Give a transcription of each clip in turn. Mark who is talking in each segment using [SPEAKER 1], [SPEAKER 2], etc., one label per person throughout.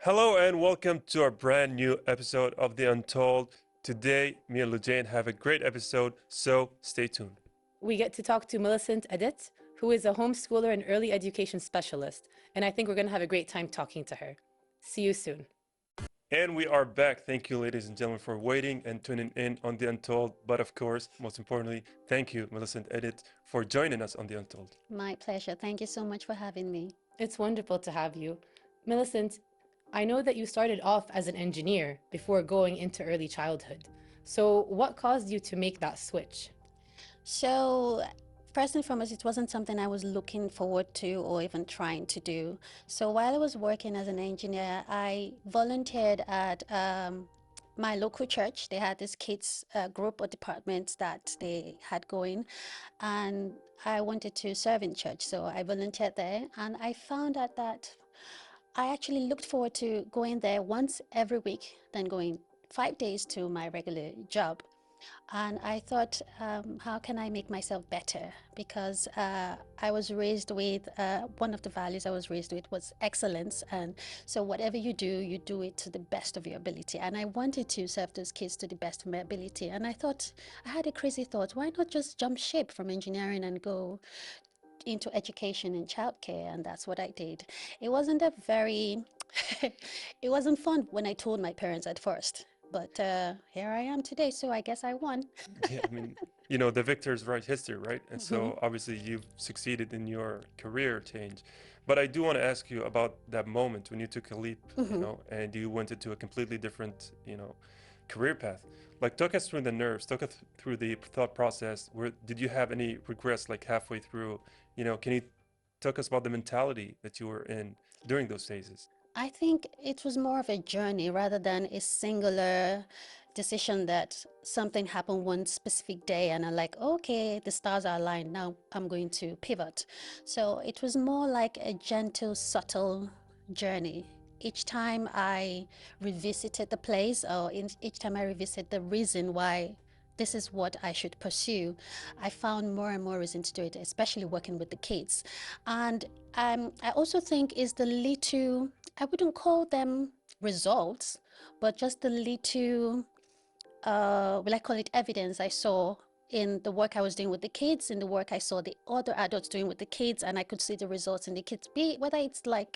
[SPEAKER 1] Hello and welcome to our brand new episode of The Untold. Today, me and Lujane have a great episode, so stay tuned.
[SPEAKER 2] We get to talk to Millicent Edet, who is a homeschooler and early education specialist, and I think we're going to have a great time talking to her. See you soon.
[SPEAKER 1] And we are back. Thank you, ladies and gentlemen, for waiting and tuning in on The Untold. But of course, most importantly, thank you, Millicent Edet, for joining us on The Untold.
[SPEAKER 3] My pleasure. Thank you so much for having me.
[SPEAKER 2] It's wonderful to have you. Millicent, I know that you started off as an engineer before going into early childhood. So what caused you to make that switch?
[SPEAKER 3] So, first and foremost, it wasn't something I was looking forward to or even trying to do. So while I was working as an engineer, I volunteered at my local church. They had this kids group or department that they had going, and I wanted to serve in church. So I volunteered there, and I found out that I actually looked forward to going there once every week, then going 5 days to my regular job. And I thought, how can I make myself better? Because I was raised with, one of the values I was raised with was excellence. And so whatever you do it to the best of your ability. And I wanted to serve those kids to the best of my ability. And I thought, I had a crazy thought, why not just jump ship from engineering and go into education and childcare? And that's what I did. It wasn't a very, it wasn't fun when I told my parents at first. But here I am today, so I guess I won.
[SPEAKER 1] Yeah, I mean, the victors write history, right? And so obviously you've succeeded in your career change. But I do want to ask you about that moment when you took a leap, and you went into a completely different, career path. Like, talk us through the nerves, talk us through the thought process. Did you have any regrets, like halfway through? Can you talk us about the mentality that you were in during those phases?
[SPEAKER 3] I think it was more of a journey rather than a singular decision that something happened one specific day and I'm like, okay, the stars are aligned, now I'm going to pivot. So it was more like a gentle, subtle journey. Each time I revisited the place, or each time I revisited the reason why this is what I should pursue, I found more and more reason to do it, especially working with the kids. And I also think is the little, I wouldn't call them results, but just the little, will I call it evidence I saw in the work I was doing with the kids, in the work I saw the other adults doing with the kids, and I could see the results in the kids, whether it's like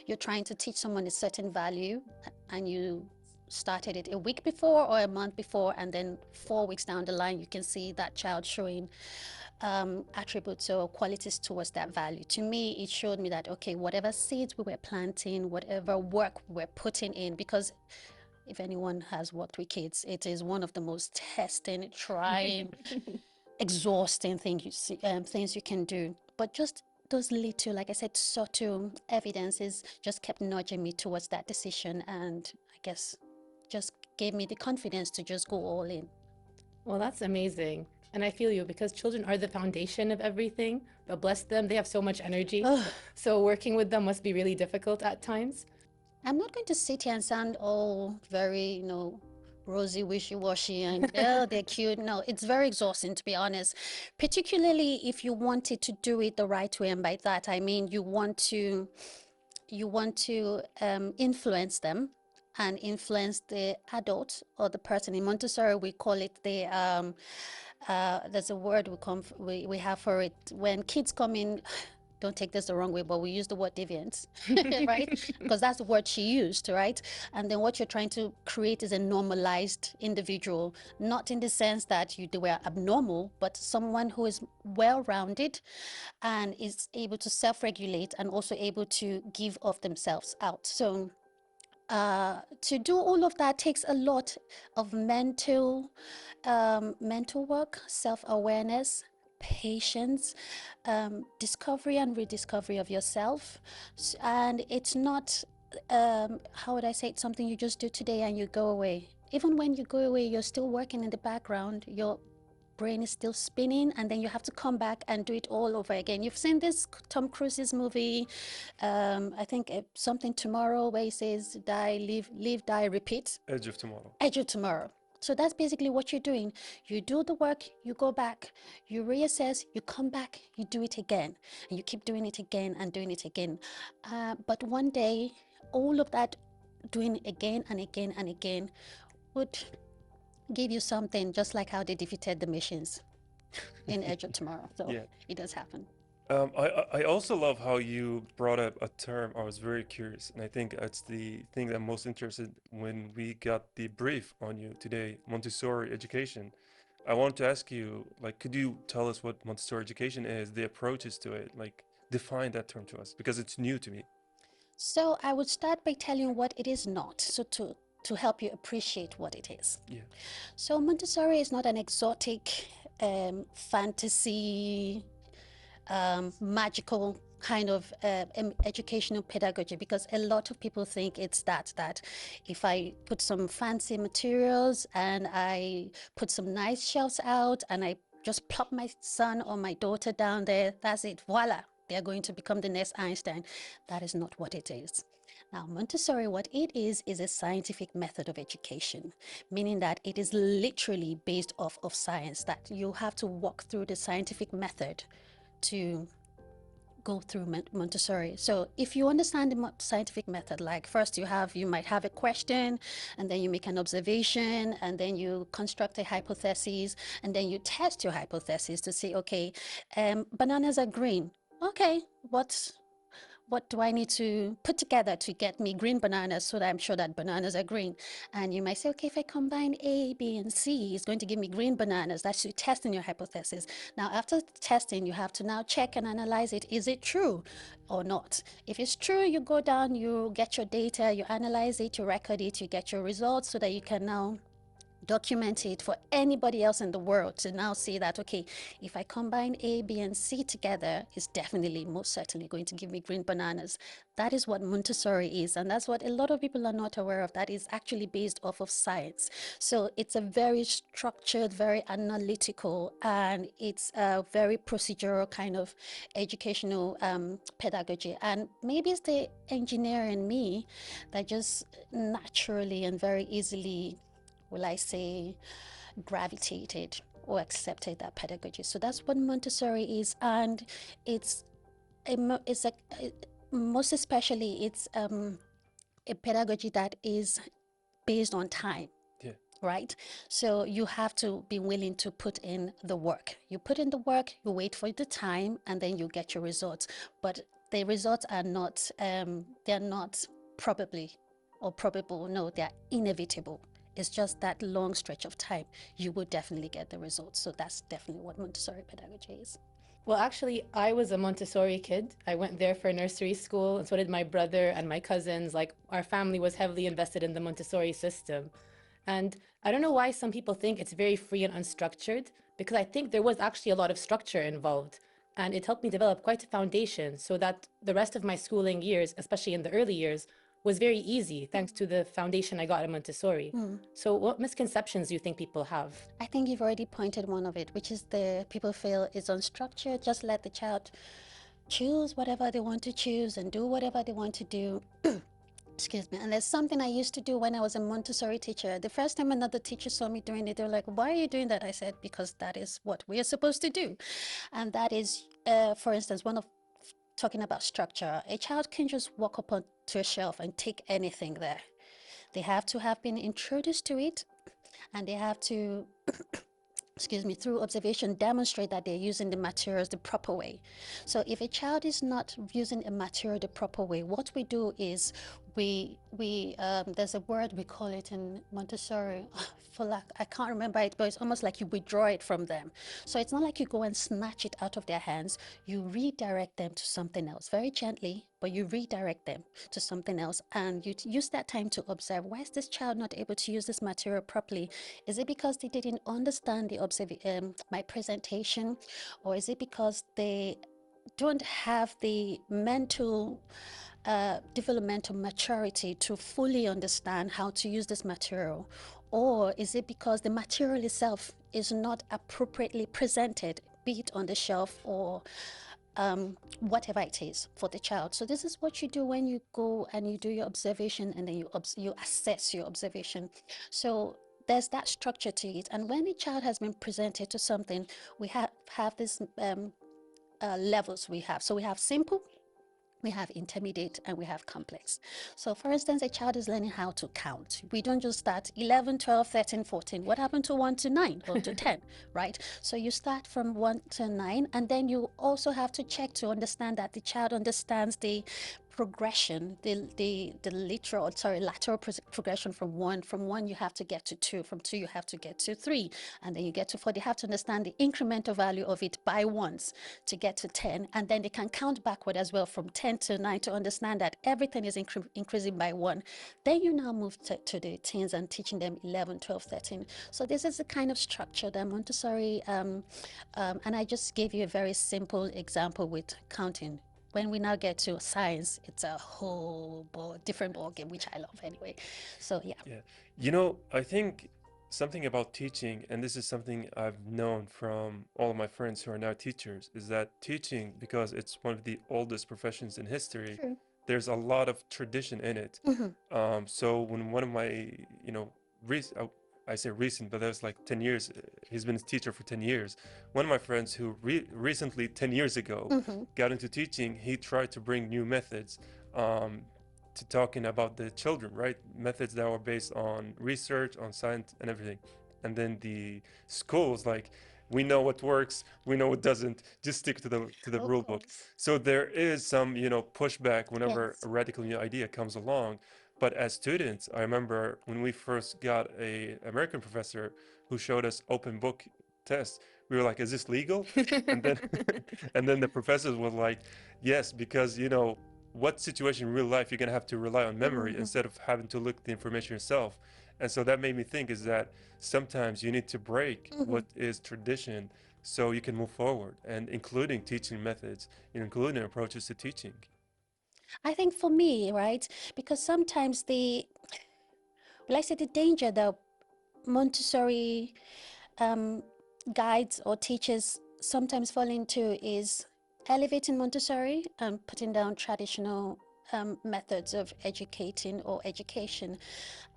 [SPEAKER 3] you're trying to teach someone a certain value and you started it a week before or a month before, and then 4 weeks down the line you can see that child showing attributes or qualities towards that value. To me, it showed me that, okay, whatever seeds we were planting, whatever work we were putting in, because if anyone has worked with kids, it is one of the most testing, trying, exhausting things you can do. But just those little, like I said, subtle evidences just kept nudging me towards that decision, and I guess just gave me the confidence to just go all in.
[SPEAKER 2] Well, that's amazing. And I feel you, because children are the foundation of everything, but bless them, they have so much energy. So working with them must be really difficult at times.
[SPEAKER 3] I'm not going to sit here and sound all very, rosy, wishy-washy, and oh, they're cute. No, it's very exhausting, to be honest, particularly if you wanted to do it the right way. And by that, I mean you want to influence them and influence the adult or the person. In Montessori, we call it the there's a word we have for it when kids come in. Don't take this the wrong way, but we use the word deviant, right? Because that's the word she used, right? And then what you're trying to create is a normalized individual, not in the sense that they were abnormal, but someone who is well-rounded and is able to self-regulate and also able to give of themselves out. So to do all of that takes a lot of mental work, self-awareness, patience, discovery and rediscovery of yourself. And it's not, how would I say it, something you just do today and you go away. Even when you go away, you're still working in the background. Your brain is still spinning, and then you have to come back and do it all over again. You've seen this Tom Cruise's movie, I think something tomorrow, where he says die, live, die, repeat.
[SPEAKER 1] Edge of Tomorrow.
[SPEAKER 3] Edge of Tomorrow. So that's basically what you're doing. You do the work, you go back, you reassess, you come back, you do it again, and you keep doing it again and doing it again. But one day, all of that, doing again and again and again, would give you something just like how they defeated the machines in Edet tomorrow. So
[SPEAKER 1] Yeah.
[SPEAKER 3] it does happen.
[SPEAKER 1] I also love how you brought up a term. I was very curious, and I think that's the thing that I'm most interested when we got the brief on you today, Montessori education. I want to ask you, like, could you tell us what Montessori education is, the approaches to it, like, define that term to us, because it's new to me.
[SPEAKER 3] So I would start by telling you what it is not, so to help you appreciate what it is.
[SPEAKER 1] Yeah.
[SPEAKER 3] So Montessori is not an exotic fantasy magical kind of educational pedagogy, because a lot of people think it's that if I put some fancy materials and I put some nice shelves out and I just plop my son or my daughter down there, that's it, voila, they're going to become the next Einstein. That is not what it is. Now, Montessori, what it is a scientific method of education, meaning that it is literally based off of science, that you have to walk through the scientific method to go through Montessori. So if you understand the scientific method, like first you might have a question, and then you make an observation, and then you construct a hypothesis, and then you test your hypothesis to say, okay, bananas are green. Okay, what do I need to put together to get me green bananas so that I'm sure that bananas are green? And you might say, okay, if I combine A, B, and C, it's going to give me green bananas. That's you testing your hypothesis. Now, after testing, you have to now check and analyze it. Is it true or not? If it's true, you go down, you get your data, you analyze it, you record it, you get your results so that you can now document it for anybody else in the world to now see that, okay, if I combine A, B, and C together, it's definitely, most certainly going to give me green bananas. That is what Montessori is, and that's what a lot of people are not aware of. That is actually based off of science. So it's a very structured, very analytical, and it's a very procedural kind of educational pedagogy. And maybe it's the engineer in me that just naturally and very easily, will I say, gravitated or accepted that pedagogy. So that's what Montessori is, and most especially it's a pedagogy that is based on time.
[SPEAKER 1] Yeah.
[SPEAKER 3] Right? So you have to be willing to put in the work. You put in the work, you wait for the time, and then you get your results. But the results are not, they're not probably or probable, no, they're inevitable. It's just that long stretch of time, you will definitely get the results. So that's definitely what Montessori pedagogy is.
[SPEAKER 2] Well, actually, I was a Montessori kid. I went there for nursery school, and so did my brother and my cousins. Like, our family was heavily invested in the Montessori system. And I don't know why some people think it's very free and unstructured, because I think there was actually a lot of structure involved. And it helped me develop quite a foundation so that the rest of my schooling years, especially in the early years, was very easy thanks to the foundation I got at Montessori. So what misconceptions do you think people have?
[SPEAKER 3] I think you've already pointed one of it, which is the people feel it's unstructured. Just let the child choose whatever they want to choose and do whatever they want to do. Excuse me. And there's something I used to do when I was a Montessori teacher. The first time another teacher saw me doing it, they were like, why are you doing that? I said, because that is what we are supposed to do. And that is, for instance, one of talking about structure. A child can just walk up onto a shelf and take anything there. They have to have been introduced to it, and they have to excuse me, through observation, demonstrate that they're using the materials the proper way. So if a child is not using a material the proper way, what we do is there's a word we call it in Montessori, I can't remember it, but it's almost like you withdraw it from them. So it's not like you go and snatch it out of their hands. You redirect them to something else, very gently, but you redirect them to something else, and you use that time to observe, why is this child not able to use this material properly? Is it because they didn't understand my presentation, or is it because they don't have the mental developmental maturity to fully understand how to use this material? Or is it because the material itself is not appropriately presented, be it on the shelf or whatever it is for the child? So this is what you do when you go and you do your observation, and then you assess your observation. So there's that structure to it. And when a child has been presented to something, we have this levels we have. So we have simple, we have intermediate, and we have complex. So for instance, a child is learning how to count. We don't just start 11, 12, 13, 14. What happened to 1 to 9 or to 10, right? So you start from 1 to 9, and then you also have to check to understand that the child understands the progression, the lateral progression from one you have to get to 2, from 2 you have to get to 3, and then you get to 4. They have to understand the incremental value of it by ones to get to 10, and then they can count backward as well from 10 to 9 to understand that everything is increasing by 1. Then you now move to the teens and teaching them 11, 12, 13. So this is the kind of structure that Montessori, and I just gave you a very simple example with counting. When we now get to science, it's a whole different ballgame, which I love anyway. So yeah.
[SPEAKER 1] Yeah. You know, I think something about teaching, and this is something I've known from all of my friends who are now teachers, is that teaching, because it's one of the oldest professions in history,
[SPEAKER 3] True.
[SPEAKER 1] there's a lot of tradition in it. So when one of my, you know, I say recent, but that was like 10 years. He's been a teacher for 10 years. One of my friends who recently, 10 years ago, got into teaching, he tried to bring new methods to talking about the children, right? Methods that were based on research, on science and everything. And then the schools, like, we know what works, we know what doesn't, just stick to the rule book. So there is some, you know, pushback whenever
[SPEAKER 3] Yes.
[SPEAKER 1] a radical new idea comes along. But as students, I remember when we first got a American professor who showed us open book tests, we were like, is this legal? And then and then the professors were like, yes, because, you know, what situation in real life you're gonna have to rely on memory instead of having to look the information yourself. And so that made me think is that sometimes you need to break what is tradition so you can move forward, and including teaching methods, including approaches to teaching.
[SPEAKER 3] I think for me, right, because sometimes the danger that Montessori guides or teachers sometimes fall into is elevating Montessori and putting down traditional methods of educating or education.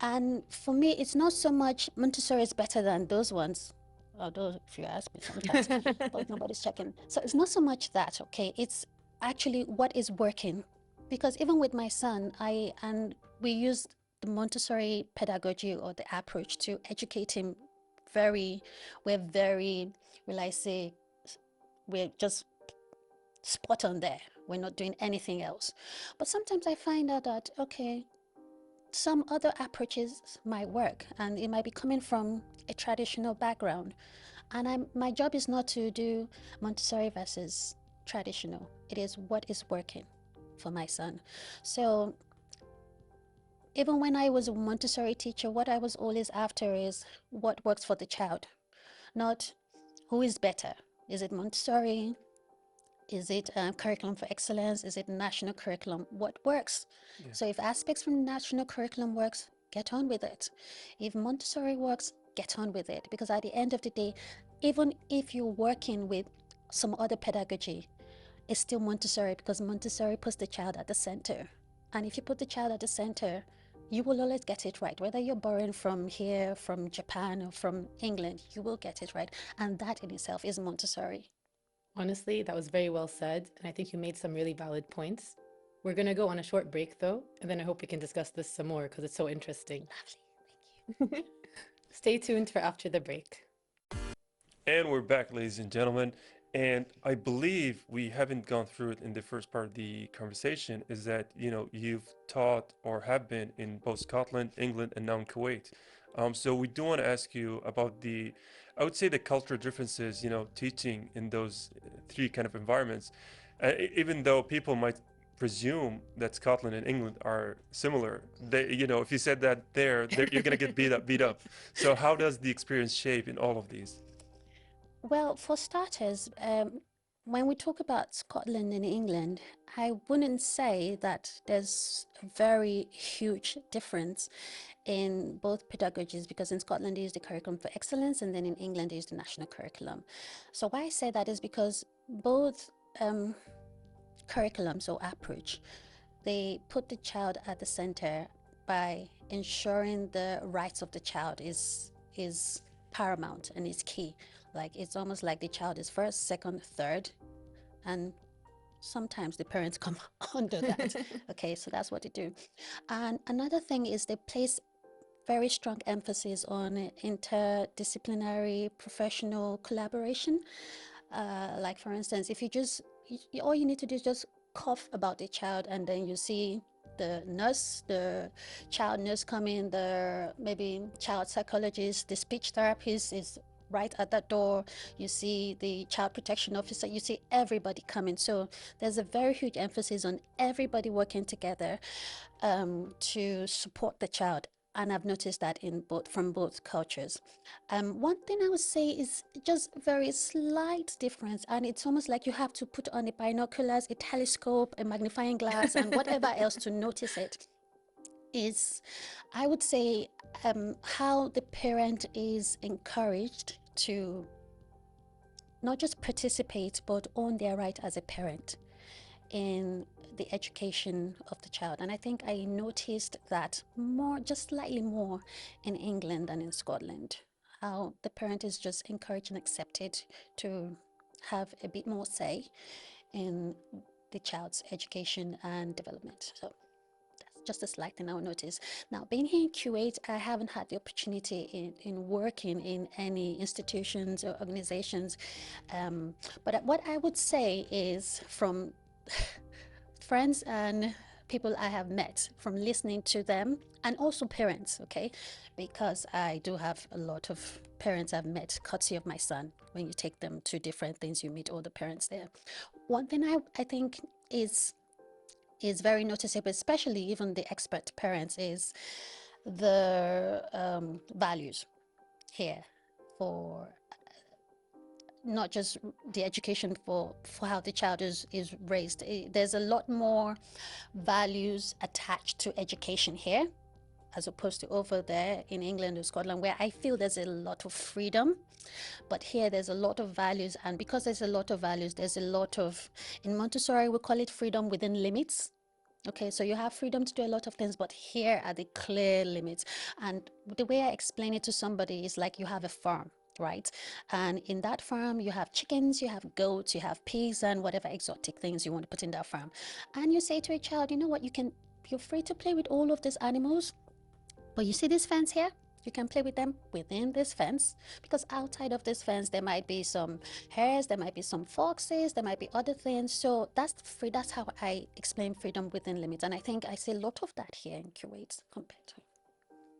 [SPEAKER 3] And for me, it's not so much Montessori is better than those ones, although if you ask me sometimes, but nobody's checking. So it's not so much that, okay, it's actually what is working. Because even with my son, we used the Montessori pedagogy or the approach to educate him. We're very, will I say, we're just spot on there. We're not doing anything else. But sometimes I find out that, okay, some other approaches might work, and it might be coming from a traditional background. And my job is not to do Montessori versus traditional. It is what is working for my son. So even when I was a Montessori teacher, what I was always after is what works for the child, not who is better. Is it Montessori? Is it curriculum for excellence? Is it national curriculum? What works?
[SPEAKER 1] Yeah.
[SPEAKER 3] So if aspects from national curriculum works, get on with it. If Montessori works, get on with it. Because at the end of the day, even if you're working with some other pedagogy, it's still Montessori, because Montessori puts the child at the center. And if you put the child at the center, you will always get it right. Whether you're borrowing from here, from Japan, or from England, you will get it right. And that in itself is Montessori.
[SPEAKER 2] Honestly, that was very well said, and I think you made some really valid points. We're going to go on a short break though, and then I hope we can discuss this some more because it's so interesting.
[SPEAKER 3] Lovely, thank you.
[SPEAKER 2] Stay tuned for after the break.
[SPEAKER 1] And we're back, ladies and gentlemen. And I believe we haven't gone through it in the first part of the conversation, is that, you know, you've taught or have been in both Scotland, England, and now in Kuwait. So we do want to ask you about I would say the cultural differences, you know, teaching in those three kind of environments. Even though people might presume that Scotland and England are similar, you know, if you said that you're going to get beat up. So how does the experience shape in all of these?
[SPEAKER 3] Well, for starters, when we talk about Scotland and England, I wouldn't say that there's a very huge difference in both pedagogies, because in Scotland they use the curriculum for excellence, and then in England they use the national curriculum. So why I say that is because both curriculums or approach, they put the child at the center by ensuring the rights of the child is paramount and is key. Like, it's almost like the child is first, second, third, and sometimes the parents come under that. Okay, so that's what they do. And another thing is they place very strong emphasis on interdisciplinary professional collaboration. Like for instance, if you just, all you need to do is just cough about the child, and then you see the nurse, the child nurse come in, the maybe child psychologist, the speech therapist is right at that door. You see the child protection officer, you see everybody coming. So there's a very huge emphasis on everybody working together to support the child. And I've noticed that from both cultures. One thing I would say is just very slight difference, and it's almost like you have to put on the binoculars, a telescope, a magnifying glass, and whatever else to notice it. Is, I would say, how the parent is encouraged to not just participate, but own their right as a parent in the education of the child. And I think I noticed that more, just slightly more in England than in Scotland, how the parent is just encouraged and accepted to have a bit more say in the child's education and development. So that's just a slight thing I'll notice. Now, being here in Kuwait, I haven't had the opportunity in working in any institutions or organizations. But what I would say is, from friends and people I have met, from listening to them, and also parents, okay, because I do have a lot of parents I've met courtesy of my son. When you take them to different things, you meet all the parents there. One thing I think is very noticeable, especially even the expert parents, is the values here for not just the education for how the child is raised. There's a lot more values attached to education here, as opposed to over there in England or Scotland, where I feel there's a lot of freedom. But here there's a lot of values, and because there's a lot of values, there's a lot of, in Montessori we call it freedom within limits. Okay, so you have freedom to do a lot of things, but here are the clear limits. And the way I explain it to somebody is like you have a farm, right? And in that farm, you have chickens, you have goats, you have pigs, and whatever exotic things you want to put in that farm. And you say to a child, you know what, you're free to play with all of these animals, but you see this fence here? You can play with them within this fence, because outside of this fence, there might be some hares, there might be some foxes, there might be other things. So that's free. That's how I explain freedom within limits. And I think I see a lot of that here in Kuwait compared to.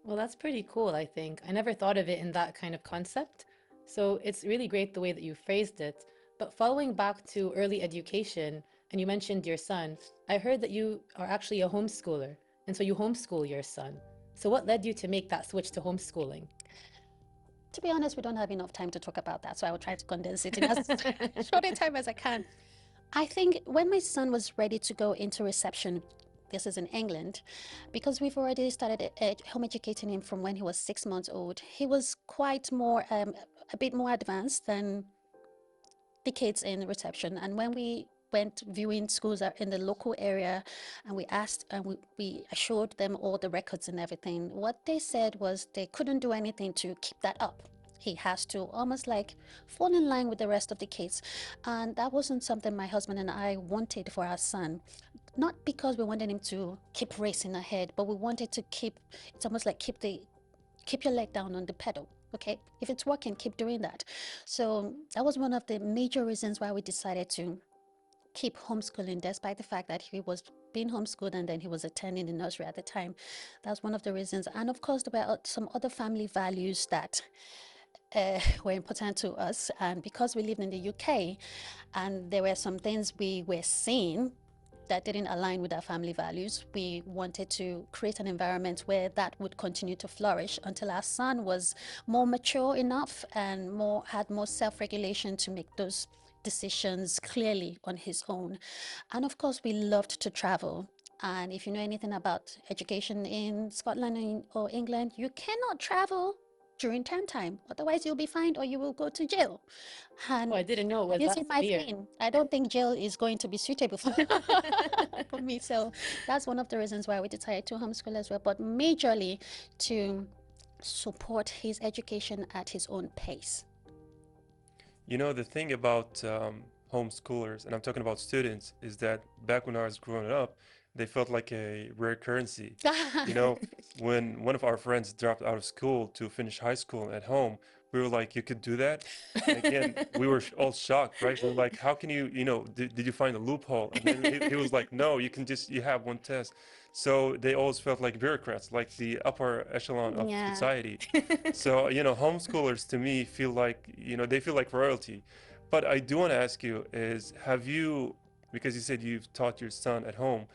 [SPEAKER 2] Well, that's pretty cool, I think. I never thought of it in that kind of concept. So it's really great the way that you phrased it. But following back to early education, and you mentioned your son, I heard that you are actually a homeschooler. And so you homeschool your son. So what led you to make that switch to homeschooling?
[SPEAKER 3] To be honest, we don't have enough time to talk about that, so I will try to condense it in as short a time as I can. I think when my son was ready to go into reception, this is in England, because we've already started home educating him from when he was 6 months old, he was quite more, a bit more advanced than the kids in reception. And when we went viewing schools in the local area, and we asked, and we assured them all the records and everything, what they said was they couldn't do anything to keep that up. He has to almost like fall in line with the rest of the kids. And that wasn't something my husband and I wanted for our son. Not because we wanted him to keep racing ahead, but we wanted to it's almost like keep your leg down on the pedal. Okay, if it's working, keep doing that. So that was one of the major reasons why we decided to keep homeschooling, despite the fact that he was being homeschooled and then he was attending the nursery at the time. That's one of the reasons. And of course, there were some other family values that were important to us. And because we lived in the UK, and there were some things we were seeing that didn't align with our family values, we wanted to create an environment where that would continue to flourish until our son was more mature enough and had more self-regulation to make those decisions clearly on his own. And of course, we loved to travel. And if you know anything about education in Scotland or England, you cannot travel during term time, otherwise you'll be fined or you will go to jail. And
[SPEAKER 2] I didn't know it was
[SPEAKER 3] this
[SPEAKER 2] that
[SPEAKER 3] is my
[SPEAKER 2] severe.
[SPEAKER 3] thing. I don't think jail is going to be suitable for me. So that's one of the reasons why we decided to homeschool as well, but majorly to support his education at his own pace.
[SPEAKER 1] You know, the thing about homeschoolers, and I'm talking about students, is that back when I was growing up, they felt like a rare currency. You know, when one of our friends dropped out of school to finish high school at home, we were like, you could do that? And again, we were all shocked, right? We were like, how can you, did you find a loophole? And then he was like, no, you have one test. So they always felt like bureaucrats, like the upper echelon of
[SPEAKER 3] Yeah.
[SPEAKER 1] society. So, homeschoolers to me feel like, they feel like royalty. But I do want to ask you is, because you said you've taught your son at home,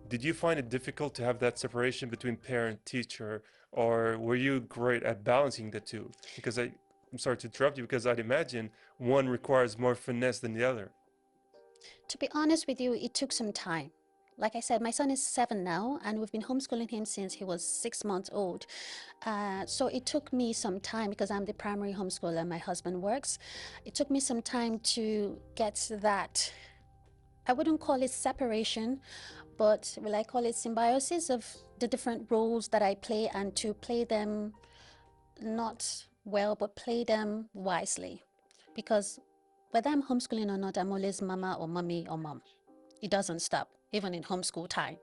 [SPEAKER 1] did you find it difficult to have that separation between parent teacher, or were you great at balancing the two? Because I'm sorry to interrupt you, because I'd imagine one requires more finesse than the other.
[SPEAKER 3] To be honest with you, it took some time. Like I said, my son is 7 now, and we've been homeschooling him since he was 6 months old. So it took me some time, because I'm the primary homeschooler, my husband works. It took me some time to get that, I wouldn't call it separation, but will I call it symbiosis of the different roles that I play, and to play them not well, but play them wisely. Because whether I'm homeschooling or not, I'm always mama or mommy or mom. It doesn't stop, even in homeschool time.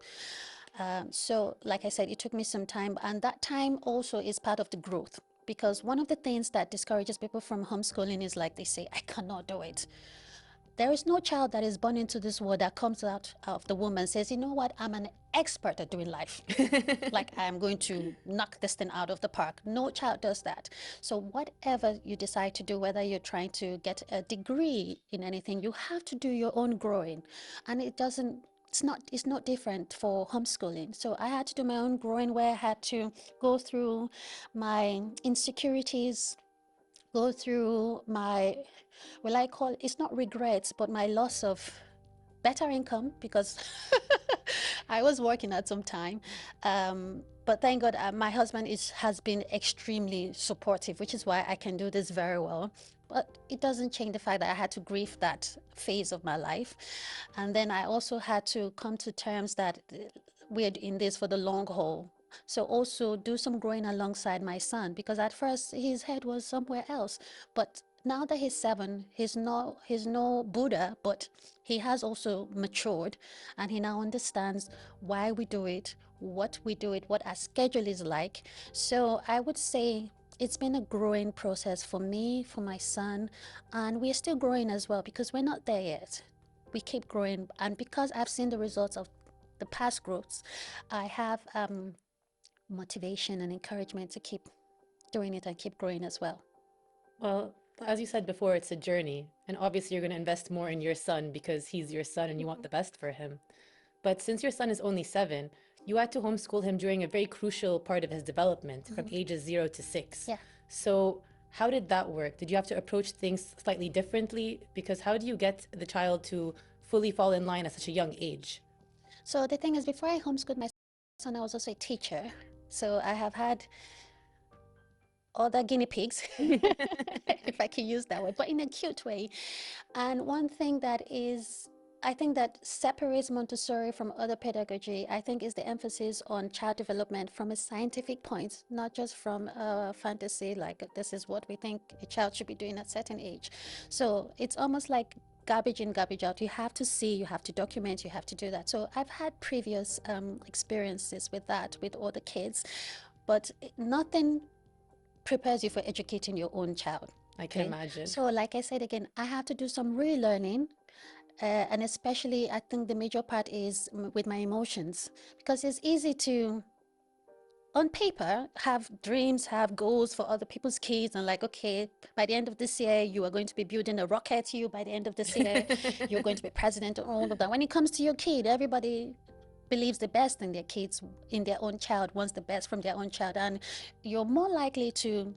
[SPEAKER 3] So like I said, it took me some time, and that time also is part of the growth, because one of the things that discourages people from homeschooling is, like, they say, I cannot do it. There is no child that is born into this world that comes out of the womb and says, you know what, I'm an expert at doing life. Like, I'm going to knock this thing out of the park. No child does that. So whatever you decide to do, whether you're trying to get a degree in anything, you have to do your own growing. And it's not different for homeschooling. So I had to do my own growing, where I had to go through my insecurities, go through my, well, I call it's not regrets, but my loss of better income, because I was working at some time. But thank God, my husband has been extremely supportive, which is why I can do this very well. But it doesn't change the fact that I had to grieve that phase of my life. And then I also had to come to terms that we're in this for the long haul. So also do some growing alongside my son, because at first his head was somewhere else. But now that he's 7, he's no Buddha, but he has also matured, and he now understands why we do it, what we do it, what our schedule is like. So I would say it's been a growing process for me, for my son, and we're still growing as well, because we're not there yet. We keep growing, and because I've seen the results of the past growths, I have motivation and encouragement to keep doing it and keep growing as well.
[SPEAKER 2] Well, as you said before, it's a journey. And obviously, you're going to invest more in your son because he's your son and you want the best for him. But since your son is only 7, you had to homeschool him during a very crucial part of his development, from ages 0 to 6.
[SPEAKER 3] Yeah.
[SPEAKER 2] So how did that work? Did you have to approach things slightly differently? Because how do you get the child to fully fall in line at such a young age?
[SPEAKER 3] So the thing is, before I homeschooled my son, I was also a teacher. So I have had other guinea pigs, if I can use that word, but in a cute way. And one thing that I think that separates Montessori from other pedagogy, I think, is the emphasis on child development from a scientific point, not just from a fantasy, like this is what we think a child should be doing at a certain age. So it's almost like garbage in, garbage out. You have to see, you have to document, you have to do that. So I've had previous experiences with that, with other kids, but nothing prepares you for educating your own child.
[SPEAKER 2] I can imagine.
[SPEAKER 3] So like I said, again, I have to do some relearning. And especially, I think the major part is with my emotions, because it's easy to, on paper, have dreams, have goals for other people's kids, and like, okay, by the end of this year, you are going to be building a rocket. By the end of this year, you're going to be president, and all of that. When it comes to your kid, everybody believes the best in their kids, in their own child, wants the best from their own child, and you're more likely to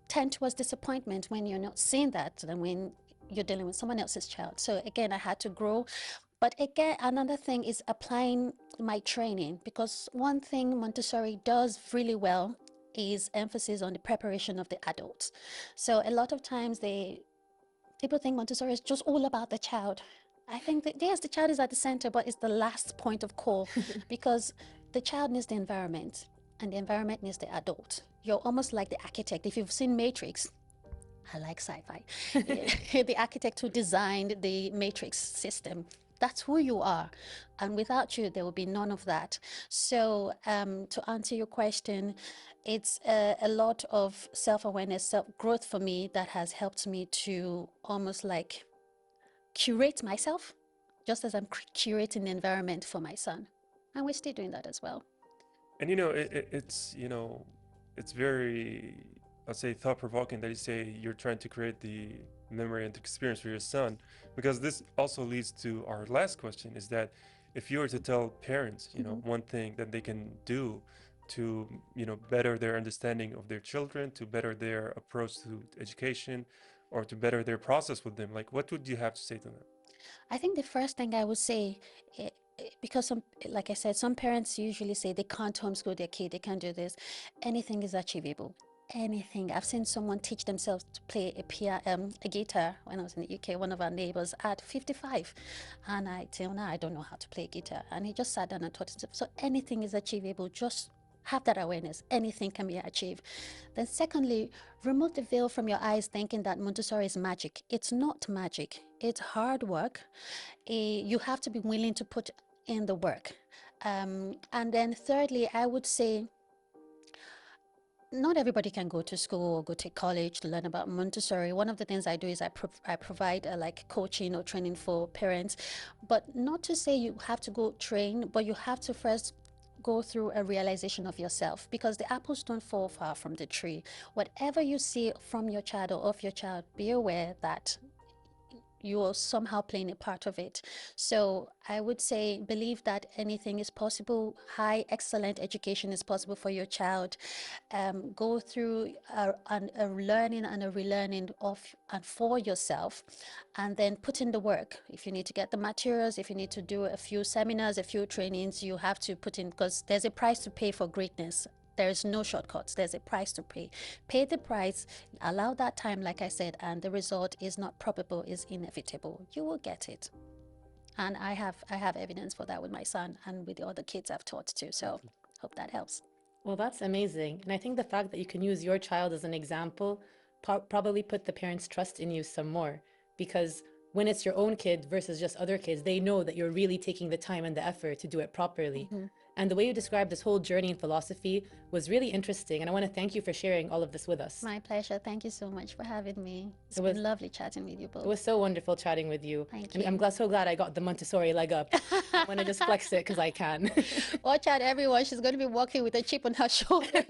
[SPEAKER 3] tend towards disappointment when you're not seeing that than when you're dealing with someone else's child. So again, I had to grow. But again, another thing is applying my training, because one thing Montessori does really well is emphasis on the preparation of the adults. So a lot of times people think Montessori is just all about the child. I think that, yes, the child is at the center, but it's the last point of call because the child needs the environment and the environment needs the adult. You're almost like the architect. If you've seen Matrix, I like sci-fi. The architect who designed the matrix system. That's who you are. And without you, there will be none of that. So to answer your question, it's a lot of self-awareness, self-growth for me that has helped me to almost like curate myself, just as I'm curating the environment for my son. And we're still doing that as well.
[SPEAKER 1] And it's very, I'd say, thought-provoking that you say you're trying to create the memory and experience for your son, because this also leads to our last question, is that if you were to tell parents, one thing that they can do to, better their understanding of their children, to better their approach to education, or to better their process with them, like, what would you have to say to them?
[SPEAKER 3] I think the first thing I would say, because like I said, some parents usually say they can't homeschool their kid, they can't do this. Anything is achievable. Anything. I've seen someone teach themselves to play a guitar when I was in the UK. One of our neighbors at 55, and till now I don't know how to play guitar. And he just sat down and taught himself. So anything is achievable. Just have that awareness. Anything can be achieved. Then secondly, remove the veil from your eyes thinking that Montessori is magic. It's not magic. It's hard work. You have to be willing to put in the work. And then thirdly, I would say, not everybody can go to school or go to college to learn about Montessori. One of the things I do is I provide like coaching or training for parents, but not to say you have to go train, but you have to first go through a realization of yourself, because the apples don't fall far from the tree. Whatever you see from your child or of your child, be aware that you are somehow playing a part of it. So I would say, believe that anything is possible. High, excellent education is possible for your child. Go through a learning and a relearning of and for yourself, and then put in the work. If you need to get the materials, if you need to do a few seminars, a few trainings, you have to put in, because there's a price to pay for greatness. There is no shortcuts. There's a price to pay. Pay the price, allow that time, like I said, and the result is not probable, is inevitable. You will get it. And I have evidence for that with my son and with the other kids I've taught too. So hope that helps.
[SPEAKER 2] Well, that's amazing. And I think the fact that you can use your child as an example probably put the parents' trust in you some more, because when it's your own kid versus just other kids, they know that you're really taking the time and the effort to do it properly. And the way you described this whole journey in philosophy was really interesting. And I want to thank you for sharing all of this with us.
[SPEAKER 3] My pleasure. Thank you so much for having me. It's been lovely chatting with you both.
[SPEAKER 2] It was so wonderful chatting with you.
[SPEAKER 3] Thank you.
[SPEAKER 2] I'm so glad I got the Montessori leg up. I want to just flex it because I can.
[SPEAKER 3] Watch out, everyone. She's going to be walking with a chip on her shoulder.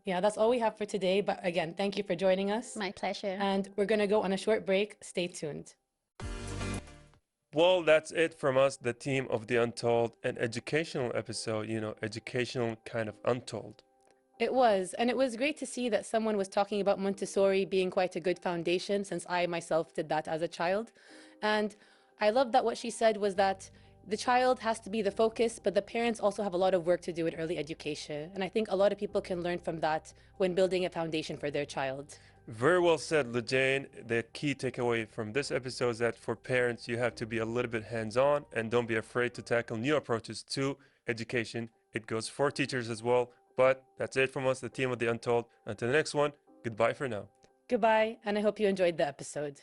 [SPEAKER 2] Yeah, that's all we have for today. But again, thank you for joining us.
[SPEAKER 3] My pleasure.
[SPEAKER 2] And we're going to go on a short break. Stay tuned.
[SPEAKER 1] Well, that's it from us, the team of the Untold, an educational episode, educational kind of untold.
[SPEAKER 2] It was, and it was great to see that someone was talking about Montessori being quite a good foundation, since I myself did that as a child. And I love that what she said was that the child has to be the focus, but the parents also have a lot of work to do in early education. And I think a lot of people can learn from that when building a foundation for their child.
[SPEAKER 1] Very well said, Lejane. The key takeaway from this episode is that for parents, you have to be a little bit hands-on and don't be afraid to tackle new approaches to education. It goes for teachers as well. But that's it from us, the team of the Untold. Until the next one, goodbye for now.
[SPEAKER 2] Goodbye, and I hope you enjoyed the episode.